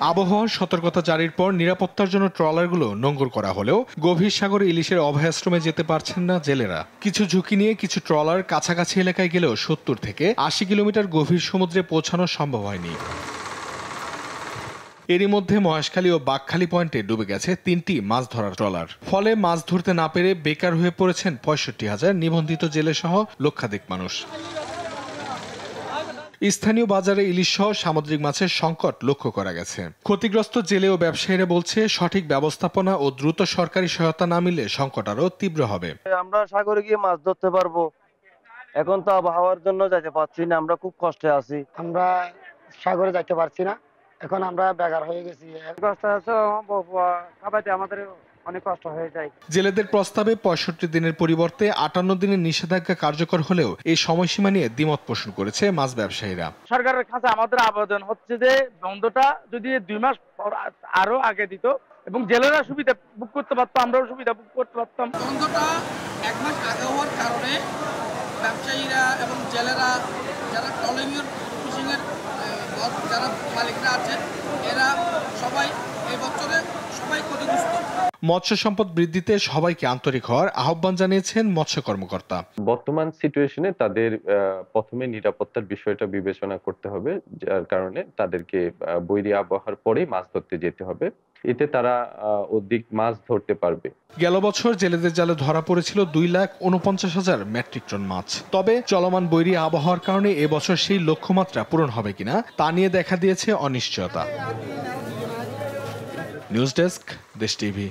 আবহাওয়ার সতর্কতা জারির পর নিরাপত্তার জন্য ট্রলারগুলো নোঙর করা হলেও গভীর সাগরে ইলিশের অভয়াশ্রমে যেতে পারছেন না জেলেরা। কিছু ঝুঁকি নিয়ে কিছু ট্রলার কাছাকাছি এলাকায় গেলেও ৭০ থেকে ৮০ কিলোমিটার গভীর সমুদ্রে পৌঁছানো সম্ভব হয়নি। এরই মধ্যে মহেশখালী ও বাঁকখালী পয়েন্টে ডুবে গেছে ৩টি মাছ ধরার ট্রলার। ফলে মাছ ধরতে না পেরে বেকার হয়ে পড়েছেন ৬৫,০০০ নিবন্ধিত জেলেসহ লক্ষাধিক মানুষ। স্থানীয় বাজারে ইলিশ সহ সামুদ্রিক মাছের সংকট লক্ষ্য করা গেছে। ক্ষতিগ্রস্ত জেলে ও ব্যবসায়ীরা বলছে, সঠিক ব্যবস্থাপনা ও দ্রুত সরকারি সহায়তা না মিললে সংকট আরও তীব্র হবে। আমরা সাগরে গিয়ে মাছ ধরতে পারবো, এখন তো আবহাওয়ার জন্য যেতে পারছি না, আমরা খুব কষ্টে আছি। আমরা সাগরে যাইতে পারছি না, এখন আমরা বেকার হয়ে গেছি। আমাদের অনেক কষ্ট হয়ে যায়। জেলেদের প্রস্তাবে ৬৫ দিনের পরিবর্তে ৫৮ দিনের নিষেধাজ্ঞা কার্যকর হলেও এই সময়সীমা নিয়ে দ্বিমত পোষণ করেছে মাছ ব্যবসায়ীরা। সরকারের কাছে আমাদের আবেদন হচ্ছে যে বন্ধটা যদি ২ মাস আরো আগে দিত এবং জেলেরা সুবিধা বুক করতে পারতো, আমরাও সুবিধা বুক করতে পারতাম। বন্ধটা ১ মাস আগে হওয়ার কারণে ব্যবসায়ীরা এবং জেলেরা, যারা ট্রলিং ফিশিংয়ের যারা মালিকরা আছেন, এরা সবাই এই বছরে সবাই ক্ষতিগ্রস্ত। মৎস্য সম্পদ বৃদ্ধিতে সবাইকে আন্তরিক হওয়ার আহ্বান জানিয়েছেন মৎস্য কর্মকর্তা। বর্তমান সিচুয়েশনে তাদের প্রথমে নিরাপত্তার বিষয়টা বিবেচনা করতে হবে, যার কারণে তাদেরকে বৈরী আবহাওয়ার পরেই মাছ ধরতে যেতে হবে। এতে তারা অধিক মাছ ধরতে পারবে। গেল বছর জেলেদের জালে ধরা পড়েছিল ২,৪৯,০০০ মেট্রিক টন মাছ। তবে চলমান বৈরী আবহাওয়ার কারণে এবছর সেই লক্ষ্যমাত্রা পূরণ হবে কিনা তা নিয়ে দেখা দিয়েছে অনিশ্চয়তা। নিউজ ডেস্ক, দেশ টিভি।